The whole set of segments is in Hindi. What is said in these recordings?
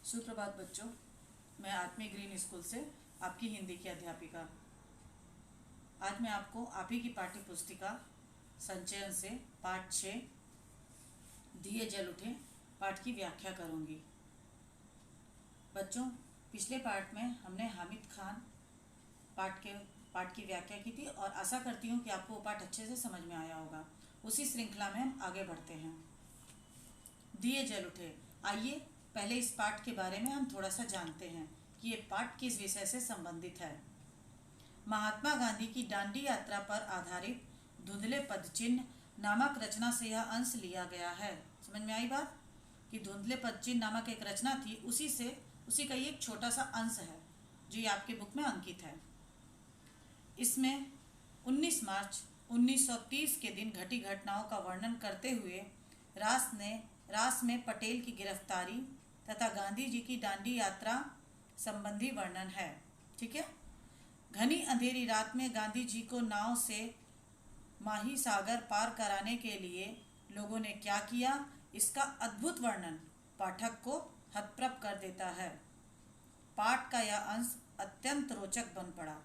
सुप्रभात बच्चों, मैं आत्मी ग्रीन स्कूल से आपकी हिंदी की अध्यापिका। आज मैं आपको आप ही की पाठ्य पुस्तिका संचयन से पाठ 6 दिए जल उठे पाठ की व्याख्या करूंगी। बच्चों, पिछले पाठ में हमने हामिद खान पाठ की व्याख्या की थी और आशा करती हूँ कि आपको वो पाठ अच्छे से समझ में आया होगा। उसी श्रृंखला में हम आगे बढ़ते हैं। दिए जल उठे। आइए पहले इस पाठ के बारे में हम थोड़ा सा जानते हैं कि ये पाठ किस विषय से संबंधित है। महात्मा गांधी की दांडी यात्रा पर आधारित धुंधले पदचिन्ह नामक रचना से यह अंश लिया गया है। समझ में आई बात कि धुंधले पदचिन्ह नामक एक रचना थी, उसी का ये एक छोटा सा अंश है जो ये आपके बुक में अंकित है। इसमें 19 मार्च 1930 के दिन घटी घटनाओं का वर्णन करते हुए रास में पटेल की गिरफ्तारी तथा गांधी जी की दांडी यात्रा संबंधी वर्णन है। ठीक है। घनी अंधेरी रात में गांधी जी को नाव से माही सागर पार कराने के लिए लोगों ने क्या किया, इसका अद्भुत वर्णन पाठक को हतप्रभ कर देता है। पाठ का यह अंश अत्यंत रोचक बन पड़ा।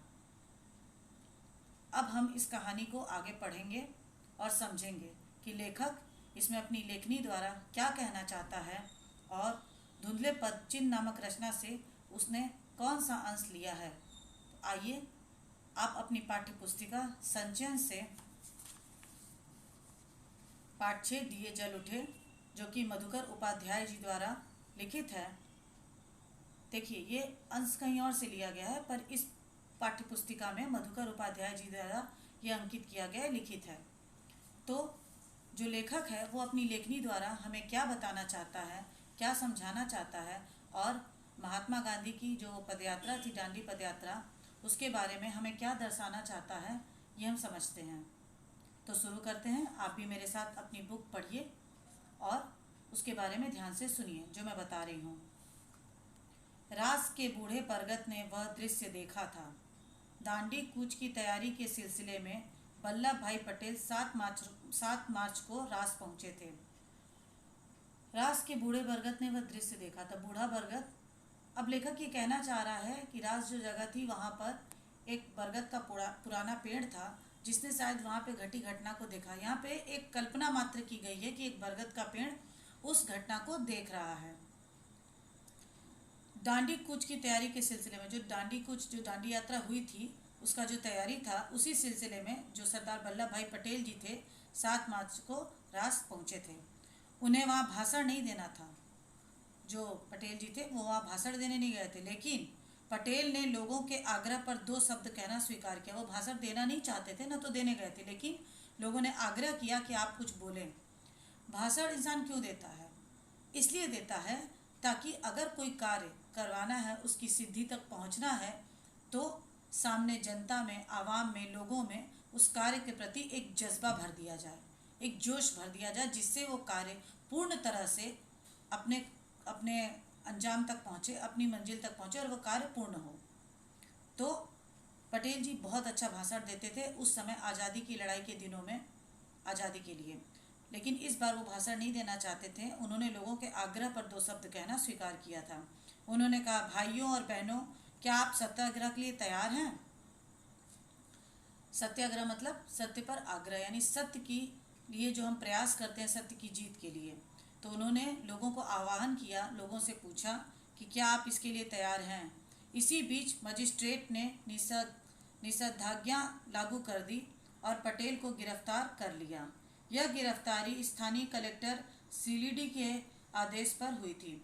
अब हम इस कहानी को आगे पढ़ेंगे और समझेंगे कि लेखक इसमें अपनी लेखनी द्वारा क्या कहना चाहता है और धुंधले पदचिन्ह नामक रचना से उसने कौन सा अंश लिया है। तो आइए आप अपनी पाठ्य पुस्तिका संचयन से पाठ 6 दिए जल उठे, जो कि मधुकर उपाध्याय जी द्वारा लिखित है। देखिए, ये अंश कहीं और से लिया गया है, पर इस पाठ्य पुस्तिका में मधुकर उपाध्याय जी द्वारा यह अंकित किया गया है, लिखित है। तो जो लेखक है वो अपनी लेखनी द्वारा हमें क्या बताना चाहता है, क्या समझाना चाहता है और महात्मा गांधी की जो पदयात्रा थी, दांडी पदयात्रा, उसके बारे में हमें क्या दर्शाना चाहता है, ये हम समझते हैं। तो शुरू करते हैं। आप भी मेरे साथ अपनी बुक पढ़िए और उसके बारे में ध्यान से सुनिए जो मैं बता रही हूँ। रास के बूढ़े परगत ने वह दृश्य देखा था। दांडी कूच की तैयारी के सिलसिले में वल्लभ भाई पटेल 7 मार्च को रास पहुंचे थे। रास के बूढ़े बरगद ने वह दृश्य देखा था। बूढ़ा बरगद, अब लेखक ये कहना चाह रहा है कि रास जो जगह थी वहाँ पर एक बरगद का पुराना पेड़ था, जिसने शायद वहाँ पे घटी घटना को देखा। यहाँ पे एक कल्पना मात्र की गई है कि एक बरगद का पेड़ उस घटना को देख रहा है। दांडी कूच की तैयारी के सिलसिले में, जो दांडी यात्रा हुई थी उसका जो तैयारी था, उसी सिलसिले में जो सरदार वल्लभ भाई पटेल जी थे 7 मार्च को रास पहुँचे थे। उन्हें वहाँ भाषण नहीं देना था। जो पटेल जी थे वो वहाँ भाषण देने नहीं गए थे, लेकिन पटेल ने लोगों के आग्रह पर 2 शब्द कहना स्वीकार किया। वो भाषण देना नहीं चाहते थे, न तो देने गए थे, लेकिन लोगों ने आग्रह किया कि आप कुछ बोलें। भाषण इंसान क्यों देता है? इसलिए देता है ताकि अगर कोई कार्य करवाना है, उसकी सिद्धि तक पहुंचना है, तो सामने जनता में, आवाम में, लोगों में उस कार्य के प्रति एक जज्बा भर दिया जाए, एक जोश भर दिया जाए, जिससे वो कार्य पूर्ण तरह से अपने अंजाम तक पहुँचे, अपनी मंजिल तक पहुँचे और वो कार्य पूर्ण हो। तो पटेल जी बहुत अच्छा भाषण देते थे उस समय आज़ादी की लड़ाई के दिनों में, आज़ादी के लिए। लेकिन इस बार वो भाषण नहीं देना चाहते थे। उन्होंने लोगों के आग्रह पर 2 शब्द कहना स्वीकार किया था। उन्होंने कहा, भाइयों और बहनों, क्या आप सत्याग्रह के लिए तैयार हैं? सत्याग्रह मतलब सत्य पर आग्रह, यानी सत्य की लिए जो हम प्रयास करते हैं सत्य की जीत के लिए। तो उन्होंने लोगों को आह्वान किया, लोगों से पूछा कि क्या आप इसके लिए तैयार हैं। इसी बीच मजिस्ट्रेट ने निषेधाज्ञा लागू कर दी और पटेल को गिरफ्तार कर लिया। यह गिरफ्तारी स्थानीय कलेक्टर सीलीडी के आदेश पर हुई थी।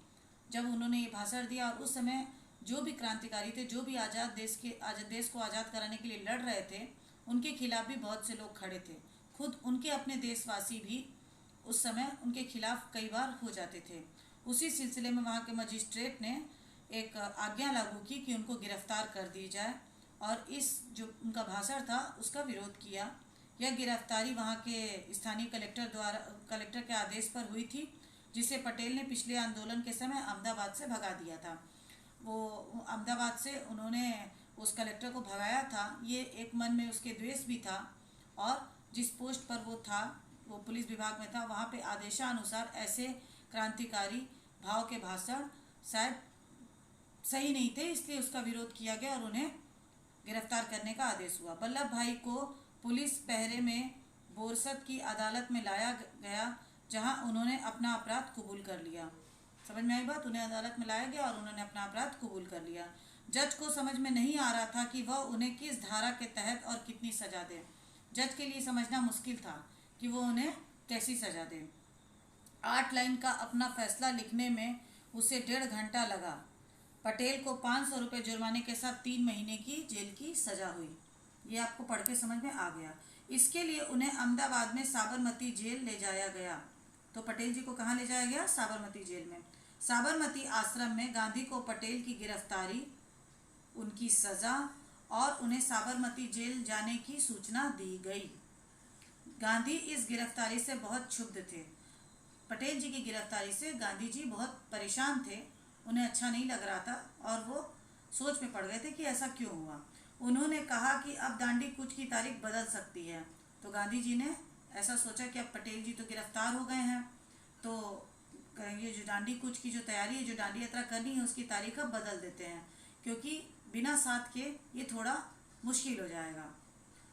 जब उन्होंने ये भाषण दिया, और उस समय जो भी क्रांतिकारी थे, जो भी देश को आज़ाद कराने के लिए लड़ रहे थे, उनके खिलाफ भी बहुत से लोग खड़े थे। खुद उनके अपने देशवासी भी उस समय उनके खिलाफ कई बार हो जाते थे। उसी सिलसिले में वहाँ के मजिस्ट्रेट ने एक आज्ञा लागू की कि उनको गिरफ्तार कर दी जाए, और इस जो उनका भाषण था उसका विरोध किया। यह गिरफ्तारी वहाँ के स्थानीय कलेक्टर के आदेश पर हुई थी, जिसे पटेल ने पिछले आंदोलन के समय अहमदाबाद से भगा दिया था। वो अहमदाबाद से उन्होंने उस कलेक्टर को भगाया था। ये एक मन में उसके द्वेष भी था, और जिस पोस्ट पर वो था, वो पुलिस विभाग में था, वहाँ पे आदेशानुसार ऐसे क्रांतिकारी भाव के भाषण शायद सही नहीं थे, इसलिए उसका विरोध किया गया और उन्हें गिरफ्तार करने का आदेश हुआ। वल्लभ भाई को पुलिस पहरे में बोरसद की अदालत में लाया गया, जहां उन्होंने अपना अपराध कबूल कर लिया। समझ में आई बात? उन्हें अदालत में लाया गया और उन्होंने अपना अपराध कबूल कर लिया। जज को समझ में नहीं आ रहा था कि वह उन्हें किस धारा के तहत और कितनी सजा दे। जज के लिए समझना मुश्किल था कि वो उन्हें कैसी सजा दे। 8 लाइन का अपना फैसला लिखने में उसे 1.5 घंटा लगा। पटेल को 500 रुपये जुर्माने के साथ 3 महीने की जेल की सजा हुई। ये आपको पढ़ के समझ में आ गया। इसके लिए उन्हें अहमदाबाद में साबरमती जेल ले जाया गया। तो पटेल जी को कहाँ ले जाया गया? साबरमती जेल में। साबरमती आश्रम में गांधी को पटेल की गिरफ्तारी, उनकी सजा और उन्हें साबरमती जेल जाने की सूचना दी गई। गांधी इस गिरफ्तारी से बहुत क्षुब्ध थे। पटेल जी की गिरफ्तारी से गांधी जी बहुत परेशान थे, उन्हें अच्छा नहीं लग रहा था और वो सोच में पड़ गए थे कि ऐसा क्यों हुआ। उन्होंने कहा कि अब दांडी कूच की तारीख बदल सकती है। तो गांधी जी ने ऐसा सोचा कि अब पटेल जी तो गिरफ्तार हो गए हैं, तो ये जो दांडी कूच की जो तैयारी है, जो दांडी यात्रा करनी है, उसकी तारीख अब बदल देते हैं, क्योंकि बिना साथ के ये थोड़ा मुश्किल हो जाएगा।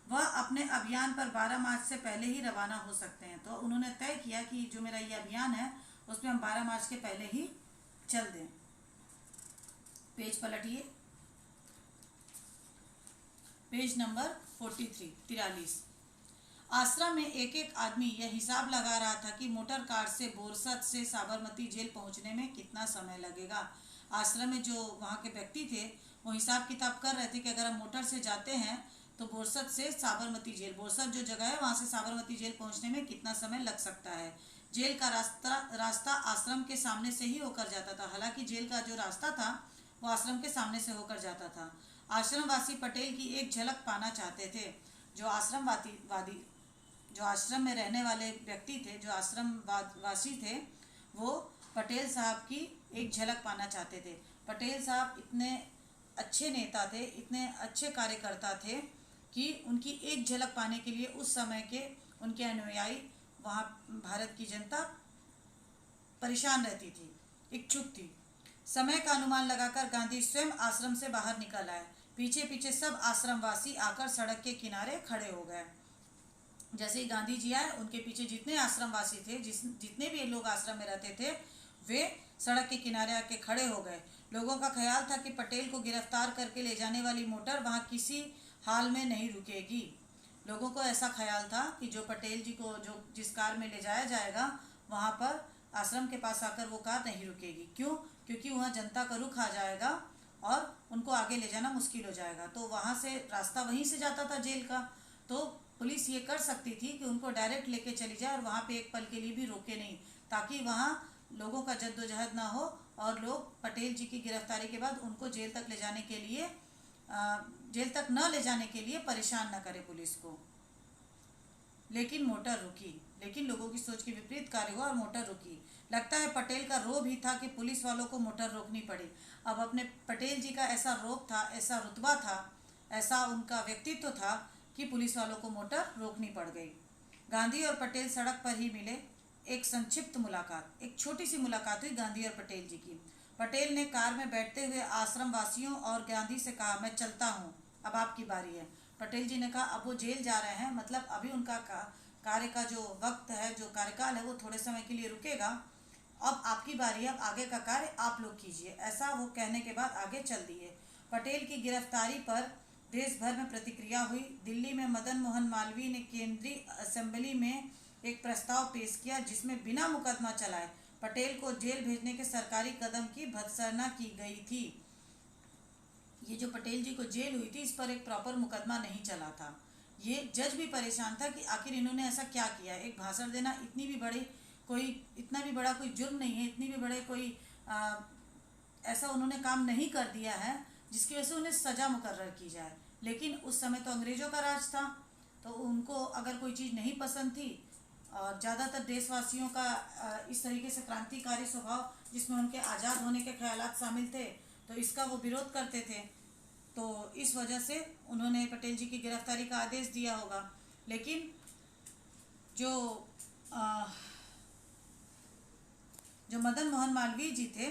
वह अपने अभियान पर 12 मार्च से पहले ही रवाना हो सकते हैं। तो उन्होंने तय किया कि जो मेरा ये अभियान है उसमें हम 12 मार्च के पहले ही चल दें। पेज पलटिए, पेज नंबर 43। आश्रम में एक एक आदमी यह हिसाब लगा रहा था कि मोटर कार से बोरसद से साबरमती जेल पहुंचने में कितना समय लगेगा। आश्रम में जो वहाँ के व्यक्ति थे वो हिसाब किताब कर रहे थे कि अगर हम मोटर से जाते हैं तो बोरसद से साबरमती जेल, बोरसद जो जगह है वहाँ से साबरमती जेल पहुँचने में कितना समय लग सकता है। जेल का रास्ता आश्रम के सामने से ही होकर जाता था। हालांकि जेल का जो रास्ता था वो आश्रम के सामने से होकर जाता था। आश्रमवासी पटेल की एक झलक पाना चाहते थे। जो आश्रम में रहने वाले व्यक्ति थे, जो आश्रम वासी थे, वो पटेल साहब की एक झलक पाना चाहते थे। पटेल साहब इतने अच्छे नेता थे, इतने अच्छे कार्यकर्ता थे कि उनकी एक झलक पाने के लिए उस समय के उनके अनुयायी, वहाँ भारत की जनता परेशान रहती थी, इच्छुक थी। समय का अनुमान लगाकर गांधी स्वयं आश्रम से बाहर निकल आए। पीछे पीछे सब आश्रमवासी आकर सड़क के किनारे खड़े हो गए। जैसे ही गांधी जी आए, उनके पीछे जितने आश्रमवासी थे, जितने भी लोग आश्रम में रहते थे, वे सड़क के किनारे आके खड़े हो गए। लोगों का ख्याल था कि पटेल को गिरफ्तार करके ले जाने वाली मोटर वहाँ किसी हाल में नहीं रुकेगी। लोगों को ऐसा ख्याल था कि जो पटेल जी को जो जिस कार में ले जाया जाएगा, वहाँ पर आश्रम के पास आकर वो कार नहीं रुकेगी। क्यों? क्योंकि वहाँ जनता का रुख आ जाएगा और उनको आगे ले जाना मुश्किल हो जाएगा। तो वहाँ से रास्ता वहीं से जाता था जेल का, तो पुलिस ये कर सकती थी कि उनको डायरेक्ट लेके चली जाए और वहाँ पे एक पल के लिए भी रोके नहीं, ताकि वहाँ लोगों का जद्दोजहद ना हो और लोग पटेल जी की गिरफ्तारी के बाद उनको जेल तक ले जाने के लिए जेल तक न ले जाने के लिए परेशान न करे पुलिस को। लेकिन मोटर रुकी। लेकिन लोगों की सोच के विपरीत कार्य हुआ और मोटर रुकी। लगता है पटेल का रोब ही था कि पुलिस वालों को मोटर रोकनी पड़ी। अब अपने पटेल जी का ऐसा रोब था, ऐसा रुतबा था, ऐसा उनका व्यक्तित्व था कि पुलिस वालों को मोटर रोकनी पड़ गई। गांधी और पटेल सड़क पर ही मिले। एक संक्षिप्त मुलाकात, एक छोटी सी मुलाकात हुई गांधी और पटेल जी की। पटेल ने कार में बैठते हुए आश्रम वासियों और गांधी से कहा, मैं चलता हूँ, अब आपकी बारी है। पटेल जी ने कहा अब वो जेल जा रहे हैं, मतलब अभी उनका कार्य का जो वक्त है, जो कार्यकाल है, वो थोड़े समय के लिए रुकेगा। अब आपकी बारी है, अब आगे का कार्य आप लोग कीजिए। ऐसा वो कहने के बाद आगे चल दिए। पटेल की गिरफ्तारी पर देश भर में प्रतिक्रिया हुई। दिल्ली में मदन मोहन मालवीय ने केंद्रीय असेंबली में एक प्रस्ताव पेश किया, जिसमें बिना मुकदमा चलाए पटेल को जेल भेजने के सरकारी कदम की भर्त्सना की गई थी। ये जो पटेल जी को जेल हुई थी, इस पर एक प्रॉपर मुकदमा नहीं चला था। ये जज भी परेशान था कि आखिर इन्होंने ऐसा क्या किया। एक भाषण देना इतना भी बड़ा कोई जुर्म नहीं है, इतनी भी बड़े कोई ऐसा उन्होंने काम नहीं कर दिया है जिसकी वजह से उन्हें सज़ा मुकर्रर की जाए। लेकिन उस समय तो अंग्रेज़ों का राज था, तो उनको अगर कोई चीज़ नहीं पसंद थी, और ज़्यादातर देशवासियों का इस तरीके से क्रांतिकारी स्वभाव जिसमें उनके आज़ाद होने के ख्यालात शामिल थे, तो इसका वो विरोध करते थे। तो इस वजह से उन्होंने पटेल जी की गिरफ्तारी का आदेश दिया होगा। लेकिन जो मदन मोहन मालवीय जी थे,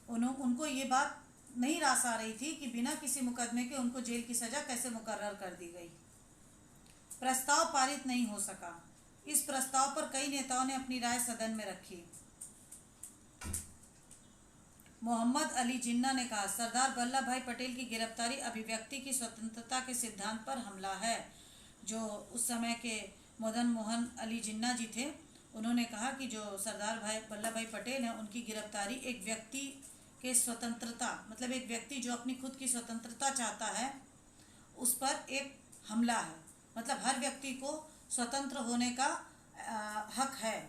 उनको ये बात नहीं रास आ रही थी कि बिना किसी मुकदमे के उनको जेल की सजा कैसे मुकर्रर कर दी गई। प्रस्ताव पारित नहीं हो सका। इस प्रस्ताव पर कई नेताओं ने अपनी राय सदन में रखी। मोहम्मद अली जिन्ना ने कहा, सरदार वल्लभ भाई पटेल की गिरफ्तारी अभिव्यक्ति की स्वतंत्रता के सिद्धांत पर हमला है। जो उस समय के मदन मोहन अली जिन्ना जी थे, उन्होंने कहा कि जो सरदार वल्लभ भाई पटेल हैं, उनकी गिरफ्तारी एक व्यक्ति के स्वतंत्रता, मतलब एक व्यक्ति जो अपनी खुद की स्वतंत्रता चाहता है, उस पर एक हमला है। मतलब हर व्यक्ति को स्वतंत्र होने का हक है।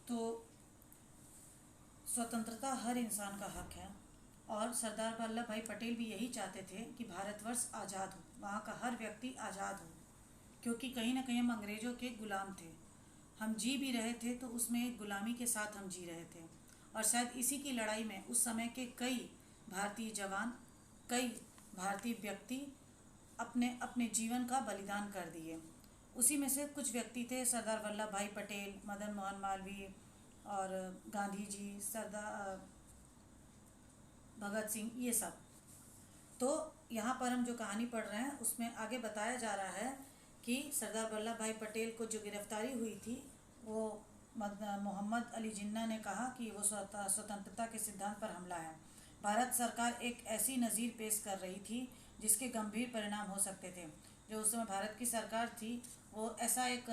तो स्वतंत्रता हर इंसान का हक है और सरदार वल्लभ भाई पटेल भी यही चाहते थे कि भारतवर्ष आज़ाद हो, वहाँ का हर व्यक्ति आज़ाद हो, क्योंकि कहीं ना कहीं हम अंग्रेज़ों के गुलाम थे। हम जी भी रहे थे तो उसमें एक गुलामी के साथ हम जी रहे थे और शायद इसी की लड़ाई में उस समय के कई भारतीय जवान, कई भारतीय व्यक्ति अपने अपने जीवन का बलिदान कर दिए। उसी में से कुछ व्यक्ति थे सरदार वल्लभ भाई पटेल, मदन मोहन मालवीय और गांधी जी, सरदार भगत सिंह, ये सब। तो यहाँ पर हम जो कहानी पढ़ रहे हैं उसमें आगे बताया जा रहा है कि सरदार वल्लभ भाई पटेल को जो गिरफ्तारी हुई थी, वो मोहम्मद अली जिन्ना ने कहा कि वो स्वतंत्रता के सिद्धांत पर हमला है। भारत सरकार एक ऐसी नज़ीर पेश कर रही थी जिसके गंभीर परिणाम हो सकते थे। जो उस समय भारत की सरकार थी, वो ऐसा एक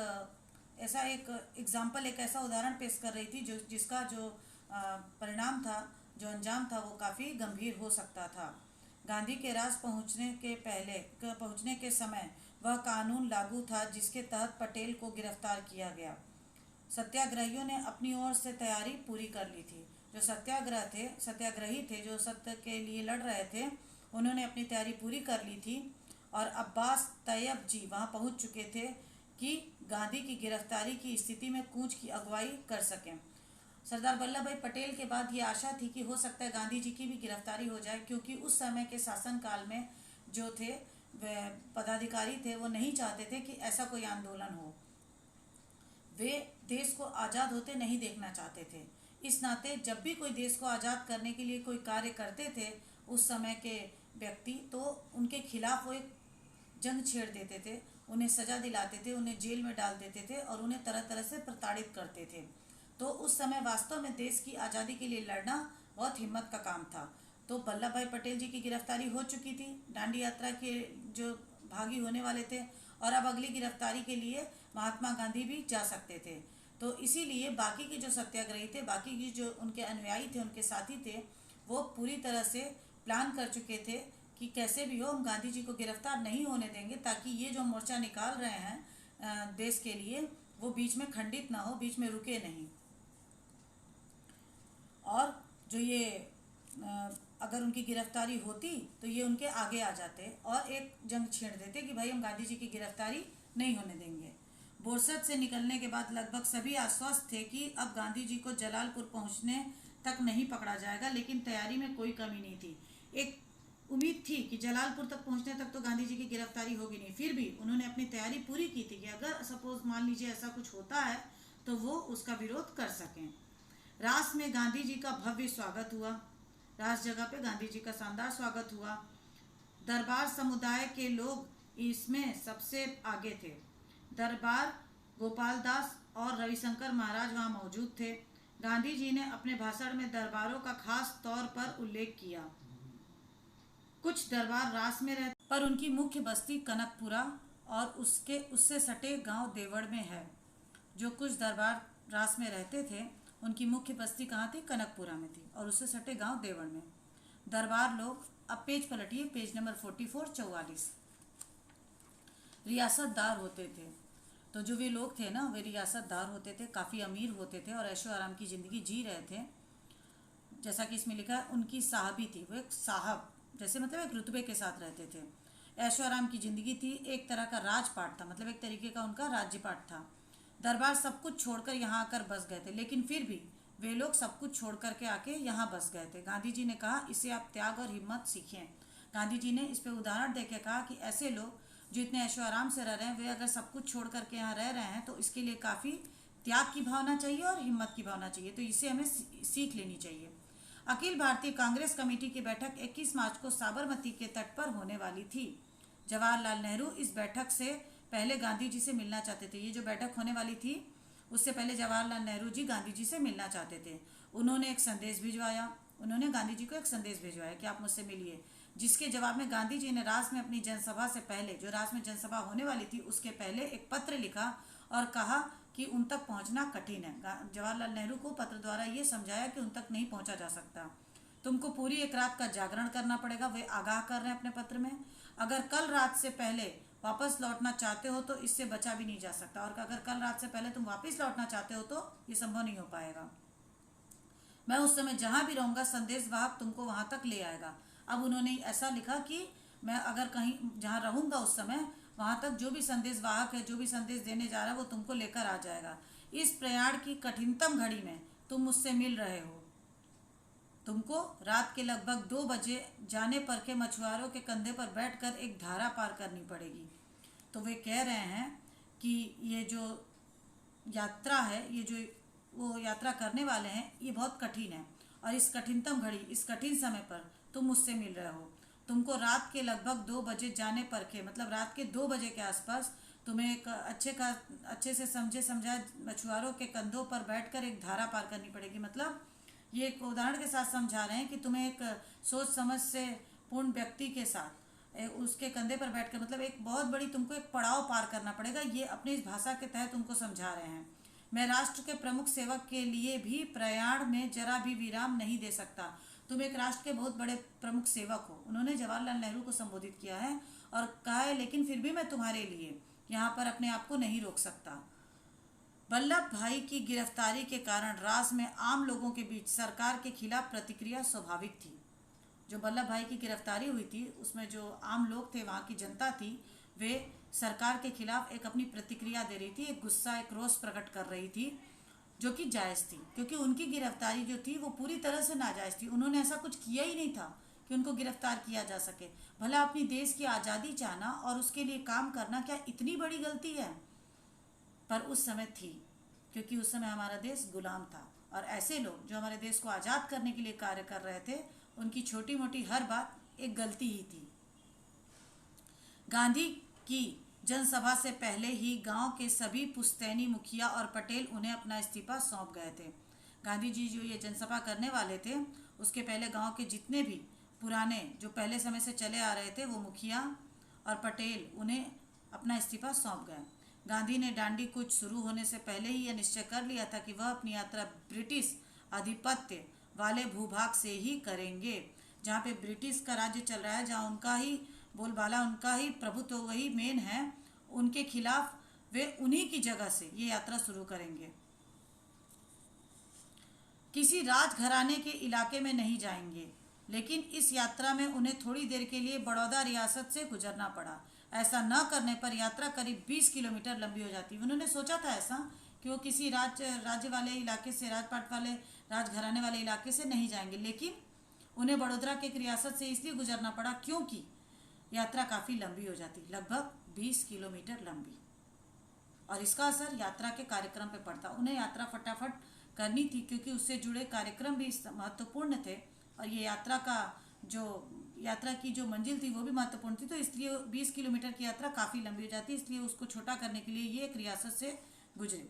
एग्जाम्पल, एक ऐसा उदाहरण पेश कर रही थी जिसका जो परिणाम था, जो अंजाम था, वो काफ़ी गंभीर हो सकता था। गांधी के राज पहुंचने के समय वह कानून लागू था जिसके तहत पटेल को गिरफ्तार किया गया। सत्याग्रहियों ने अपनी ओर से तैयारी पूरी कर ली थी। जो सत्याग्रही थे जो सत्य के लिए लड़ रहे थे, उन्होंने अपनी तैयारी पूरी कर ली थी और अब्बास तैयब जी वहाँ पहुँच चुके थे कि गांधी की गिरफ्तारी की स्थिति में कूच की अगुवाई कर सकें। सरदार वल्लभ भाई पटेल के बाद ये आशा थी कि हो सकता है गांधी जी की भी गिरफ्तारी हो जाए, क्योंकि उस समय के शासनकाल में जो थे वे पदाधिकारी थे, वो नहीं चाहते थे कि ऐसा कोई आंदोलन हो। वे देश को आज़ाद होते नहीं देखना चाहते थे। इस नाते जब भी कोई देश को आज़ाद करने के लिए कोई कार्य करते थे उस समय के व्यक्ति, तो उनके खिलाफ वो एक जंग छेड़ देते थे, उन्हें सज़ा दिलाते थे, उन्हें जेल में डाल देते थे और उन्हें तरह तरह से प्रताड़ित करते थे। तो उस समय वास्तव में देश की आज़ादी के लिए लड़ना बहुत हिम्मत का काम था। तो वल्लभ भाई पटेल जी की गिरफ्तारी हो चुकी थी, दांडी यात्रा के जो भागी होने वाले थे, और अब अगली गिरफ्तारी के लिए महात्मा गांधी भी जा सकते थे। तो इसीलिए बाकी के जो सत्याग्रही थे, बाकी की जो उनके अनुयायी थे, उनके साथी थे, वो पूरी तरह से प्लान कर चुके थे कि कैसे भी हो हम गांधी जी को गिरफ्तार नहीं होने देंगे, ताकि ये जो मोर्चा निकाल रहे हैं देश के लिए, वो बीच में खंडित ना हो, बीच में रुके नहीं। और जो ये अगर उनकी गिरफ्तारी होती तो ये उनके आगे आ जाते और एक जंग छेड़ देते कि भाई हम गांधी जी की गिरफ्तारी नहीं होने देंगे। बोरसद से निकलने के बाद लगभग सभी आश्वस्त थे कि अब गांधी जी को जलालपुर पहुंचने तक नहीं पकड़ा जाएगा, लेकिन तैयारी में कोई कमी नहीं थी। एक उम्मीद थी कि जलालपुर तक पहुंचने तक तो गांधी जी की गिरफ्तारी होगी नहीं, फिर भी उन्होंने अपनी तैयारी पूरी की थी कि अगर सपोज मान लीजिए ऐसा कुछ होता है तो वो उसका विरोध कर सकें। रास में गांधी जी का भव्य स्वागत हुआ। रास जगह पे गांधी जी का शानदार स्वागत हुआ। दरबार समुदाय के लोग इसमें सबसे आगे थे। दरबार गोपाल दास और रविशंकर महाराज वहाँ मौजूद थे। गांधी जी ने अपने भाषण में दरबारों का खास तौर पर उल्लेख किया। कुछ दरबार रास में रहते, पर उनकी मुख्य बस्ती कनकपुरा और उससे सटे गांव देवड़ में है। जो कुछ दरबार रास में रहते थे, उनकी मुख्य बस्ती कहाँ थी? कनकपुरा में थी और उससे सटे गांव देवड़ में। दरबार लोग, अब पेज पलटिए, पेज नंबर 44 रियासतदार होते थे। तो जो वे लोग थे ना, वे रियासतदार होते थे, काफ़ी अमीर होते थे और ऐशो आराम की ज़िंदगी जी रहे थे। जैसा कि इसमें लिखा है, उनकी साहबी थी, वो एक साहब जैसे मतलब एक रुतबे के साथ रहते थे। ऐशो आराम की ज़िंदगी थी, एक तरह का राजपाट था, मतलब एक तरीके का उनका राज्यपाट था। दरबार सब कुछ छोड़कर यहाँ आकर बस गए थे, लेकिन फिर भी वे लोग सब कुछ छोड़ करके आके यहाँ बस गए थे। गांधी जी ने कहा, इससे आप त्याग और हिम्मत सीखें। गांधी जी ने इस पर उदाहरण देके कहा कि ऐसे लोग जो इतने ऐशो आराम से रह रहे हैं, वे अगर सब कुछ छोड़ करके यहाँ रह रहे हैं तो इसके लिए काफ़ी त्याग की भावना चाहिए और हिम्मत की भावना चाहिए। तो इसे हमें सीख लेनी चाहिए। अखिल भारतीय कांग्रेस कमेटी की बैठक 21 मार्च को साबरमती के तट पर होने वाली थी। जवाहरलाल नेहरू इस बैठक से पहले गांधी जी से मिलना चाहते थे। ये जो बैठक होने वाली थी उससे पहले जवाहरलाल नेहरू जी गांधी जी से मिलना चाहते थे। उन्होंने एक संदेश भिजवाया, उन्होंने गांधी जी को एक संदेश भिजवाया कि आप मुझसे मिलिए, जिसके जवाब में गांधी जी ने रास में अपनी जनसभा से पहले, जो रास में जनसभा होने वाली थी उसके पहले एक पत्र लिखा और कहा कि उन तक पहुंचना कठिन है। जवाहरलाल नेहरू को पत्र द्वारा ये समझाया कि उन तक नहीं पहुंचा जा सकता, तुमको पूरी एक रात का जागरण करना पड़ेगा। वे आगाह कर रहे हैं अपने पत्र में, अगर कल रात से पहले वापस लौटना चाहते हो तो इससे बचा भी नहीं जा सकता, और अगर कल रात से पहले तुम वापस लौटना चाहते हो तो ये संभव नहीं हो पाएगा। मैं उस समय जहां भी रहूंगा संदेश वाहक तुमको वहां तक ले आएगा। अब उन्होंने ऐसा लिखा कि मैं अगर कहीं जहां रहूंगा उस समय वहां तक जो भी संदेश वाहक है, जो भी संदेश देने जा रहा है वो तुमको लेकर आ जाएगा। इस प्रयाण की कठिनतम घड़ी में तुम मुझसे मिल रहे हो। तुमको रात के लगभग 2 बजे जाने पर के मछुआरों के कंधे पर बैठकर एक धारा पार करनी पड़ेगी। तो वे कह रहे हैं कि ये जो यात्रा है, ये जो वो यात्रा करने वाले हैं, ये बहुत कठिन है, और इस कठिनतम घड़ी, इस कठिन समय पर तुम मुझसे मिल रहे हो। तुमको रात के लगभग 2 बजे जाने पर के, मतलब रात के 2 बजे के आसपास तुम्हें एक अच्छे से समझाए मछुआरों के कंधों पर बैठकर एक धारा पार करनी पड़ेगी। मतलब ये एक उदाहरण के साथ समझा रहे हैं कि तुम्हें एक सोच समझ से पूर्ण व्यक्ति के साथ उसके कंधे पर बैठकर, मतलब एक बहुत बड़ी तुमको एक पड़ाव पार करना पड़ेगा। ये अपनी इस भाषा के तहत तुमको समझा रहे हैं। मैं राष्ट्र के प्रमुख सेवक के लिए भी प्रयाण में जरा भी विराम नहीं दे सकता। तुम एक राष्ट्र के बहुत बड़े प्रमुख सेवक हो। उन्होंने जवाहरलाल नेहरू को संबोधित किया है और कहा है लेकिन फिर भी मैं तुम्हारे लिए यहाँ पर अपने आप को नहीं रोक सकता। वल्लभ भाई की गिरफ्तारी के कारण रास में आम लोगों के बीच सरकार के खिलाफ प्रतिक्रिया स्वाभाविक थी। जो वल्लभ भाई की गिरफ्तारी हुई थी उसमें जो आम लोग थे, वहाँ की जनता थी, वे सरकार के खिलाफ एक अपनी प्रतिक्रिया दे रही थी, एक गुस्सा, एक रोष प्रकट कर रही थी, जो कि जायज़ थी, क्योंकि उनकी गिरफ्तारी जो थी वो पूरी तरह से नाजायज़ थी। उन्होंने ऐसा कुछ किया ही नहीं था कि उनको गिरफ्तार किया जा सके। भला अपनी देश की आज़ादी चाहना और उसके लिए काम करना क्या इतनी बड़ी गलती है? पर उस समय थी, क्योंकि उस समय हमारा देश गुलाम था, और ऐसे लोग जो हमारे देश को आज़ाद करने के लिए कार्य कर रहे थे, उनकी छोटी मोटी हर बात एक गलती ही थी। गांधी की जनसभा से पहले ही गांव के सभी पुश्तैनी मुखिया और पटेल उन्हें अपना इस्तीफा सौंप गए थे। गांधी जी जो ये जनसभा करने वाले थे उसके पहले गांव के जितने भी पुराने जो पहले समय से चले आ रहे थे वो मुखिया और पटेल उन्हें अपना इस्तीफा सौंप गए। गांधी ने दांडी कूच शुरू होने से पहले ही यह निश्चय कर लिया था कि वह अपनी यात्रा ब्रिटिश आधिपत्य वाले भूभाग से ही करेंगे, जहाँ पे ब्रिटिश का राज्य चल रहा है, जहाँ उनका ही बोलबाला, उनका ही प्रभुत्व, वही मेन है, उनके खिलाफ वे उन्हीं की जगह से ये यात्रा शुरू करेंगे। किसी राजघराने के इलाके में नहीं जाएंगे, लेकिन इस यात्रा में उन्हें थोड़ी देर के लिए बड़ौदा रियासत से गुजरना पड़ा। ऐसा न करने पर यात्रा करीब 20 किलोमीटर लंबी हो जाती। उन्होंने सोचा था ऐसा कि वो किसी राज्य वाले इलाके से, राजपाट वाले, राजघराने वाले इलाके से नहीं जाएंगे, लेकिन उन्हें बड़ोदरा के एक रियासत से इसलिए गुजरना पड़ा क्योंकि यात्रा काफ़ी लंबी हो जाती, लगभग 20 किलोमीटर लंबी, और इसका असर यात्रा के कार्यक्रम पे पड़ता। उन्हें यात्रा फटाफट करनी थी क्योंकि उससे जुड़े कार्यक्रम भी महत्वपूर्ण थे, और ये यात्रा की जो मंजिल थी वो भी महत्वपूर्ण थी। तो इसलिए 20 किलोमीटर की यात्रा काफ़ी लंबी हो जाती, इसलिए उसको छोटा करने के लिए ये एक रियासत से गुजरे।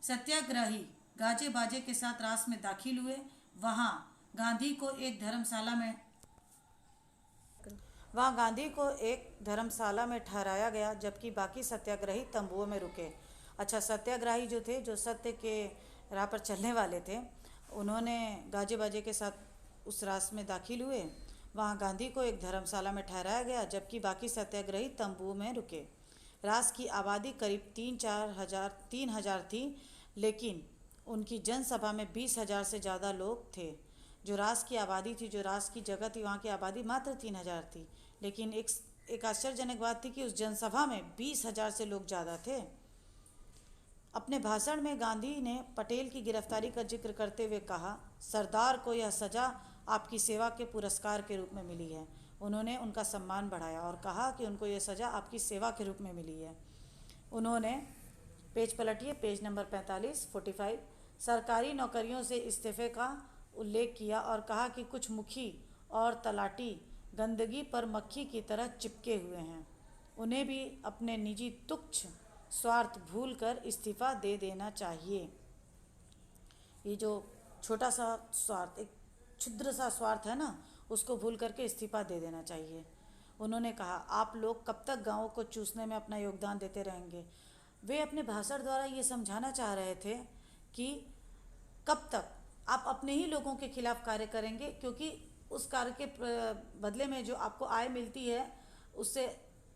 सत्याग्रही गाजे बाजे के साथ रास में दाखिल हुए। वहाँ गांधी को एक धर्मशाला में ठहराया गया, जबकि बाकी सत्याग्रही तंबुओं में रुके। अच्छा, सत्याग्रही जो थे, जो सत्य के राह पर चलने वाले थे, उन्होंने गाजे बाजे के साथ उस रास में दाखिल हुए। वहाँ गांधी को एक धर्मशाला में ठहराया गया, जबकि बाकी सत्याग्रही तंबुओं में रुके। रास की आबादी करीब 3,000 थी, लेकिन उनकी जनसभा में 20,000 से ज़्यादा लोग थे। जो रास की आबादी थी, जो रास की जगह थी, वहाँ की आबादी मात्र 3,000 थी, लेकिन एक आश्चर्यजनक बात थी कि उस जनसभा में 20,000 से लोग ज़्यादा थे। अपने भाषण में गांधी ने पटेल की गिरफ्तारी का जिक्र करते हुए कहा, सरदार को यह सज़ा आपकी सेवा के पुरस्कार के रूप में मिली है। उन्होंने उनका सम्मान बढ़ाया और कहा कि उनको यह सज़ा आपकी सेवा के रूप में मिली है। उन्होंने पेज पलटिए, पेज नंबर 45। सरकारी नौकरियों से इस्तीफे का उल्लेख किया और कहा कि कुछ मुखी और तलाटी गंदगी पर मक्खी की तरह चिपके हुए हैं, उन्हें भी अपने निजी तुच्छ स्वार्थ भूलकर इस्तीफा दे देना चाहिए। ये जो छोटा सा स्वार्थ, एक क्षुद्र सा स्वार्थ है ना, उसको भूल करके इस्तीफा दे देना चाहिए। उन्होंने कहा, आप लोग कब तक गाँवों को चूसने में अपना योगदान देते रहेंगे। वे अपने भाषण द्वारा ये समझाना चाह रहे थे कि कब तक आप अपने ही लोगों के खिलाफ कार्य करेंगे, क्योंकि उस कार्य के बदले में जो आपको आय मिलती है उससे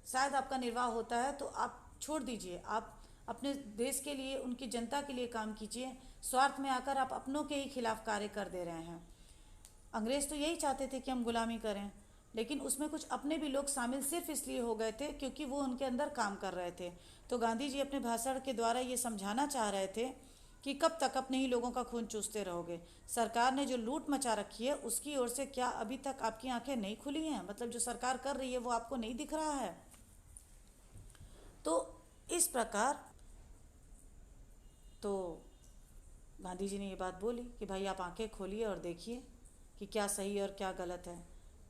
शायद आपका निर्वाह होता है, तो आप छोड़ दीजिए, आप अपने देश के लिए, उनकी जनता के लिए काम कीजिए। स्वार्थ में आकर आप अपनों के ही खिलाफ कार्य कर दे रहे हैं। अंग्रेज़ तो यही चाहते थे कि हम गुलामी करें, लेकिन उसमें कुछ अपने भी लोग शामिल सिर्फ इसलिए हो गए थे क्योंकि वो उनके अंदर काम कर रहे थे। तो गांधी जी अपने भाषण के द्वारा ये समझाना चाह रहे थे कि कब तक अपने ही लोगों का खून चूसते रहोगे। सरकार ने जो लूट मचा रखी है उसकी ओर से क्या अभी तक आपकी आंखें नहीं खुली हैं? मतलब जो सरकार कर रही है वो आपको नहीं दिख रहा है? तो इस प्रकार तो गांधी जी ने ये बात बोली कि भाई आप आंखें खोलिए और देखिए कि क्या सही और क्या गलत है।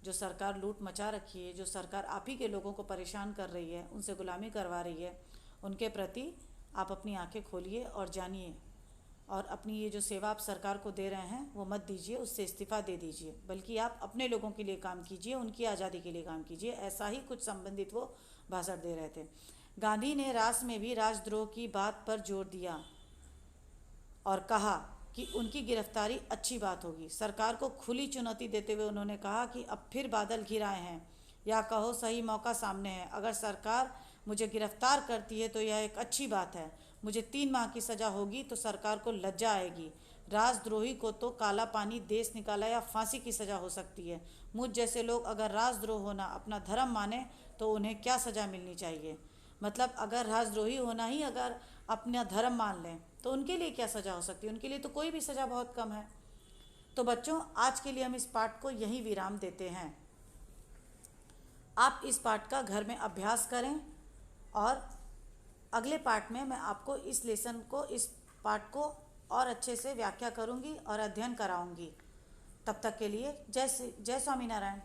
जो सरकार लूट मचा रखी है, जो सरकार आप ही के लोगों को परेशान कर रही है, उनसे गुलामी करवा रही है, उनके प्रति आप अपनी आंखें खोलिए और जानिए, और अपनी ये जो सेवा आप सरकार को दे रहे हैं वो मत दीजिए, उससे इस्तीफ़ा दे दीजिए, बल्कि आप अपने लोगों के लिए काम कीजिए, उनकी आज़ादी के लिए काम कीजिए। ऐसा ही कुछ संबंधित वो भाषण दे रहे थे। गांधी ने रास में भी राजद्रोह की बात पर जोर दिया और कहा कि उनकी गिरफ्तारी अच्छी बात होगी। सरकार को खुली चुनौती देते हुए उन्होंने कहा कि अब फिर बादल घिर आए हैं, या कहो सही मौका सामने है। अगर सरकार मुझे गिरफ्तार करती है तो यह एक अच्छी बात है। मुझे 3 माह की सज़ा होगी तो सरकार को लज्जा आएगी। राजद्रोही को तो काला पानी, देश निकाला या फांसी की सज़ा हो सकती है। मुझ जैसे लोग अगर राजद्रोह होना अपना धर्म माने तो उन्हें क्या सज़ा मिलनी चाहिए? मतलब अगर राजद्रोही होना ही अगर अपना धर्म मान लें तो उनके लिए क्या सज़ा हो सकती है? उनके लिए तो कोई भी सज़ा बहुत कम है। तो बच्चों, आज के लिए हम इस पाठ को यहीं विराम देते हैं। आप इस पाठ का घर में अभ्यास करें और अगले पाठ में मैं आपको इस लेसन को, इस पाठ को और अच्छे से व्याख्या करूंगी और अध्ययन कराऊंगी। तब तक के लिए जय स्वामीनारायण।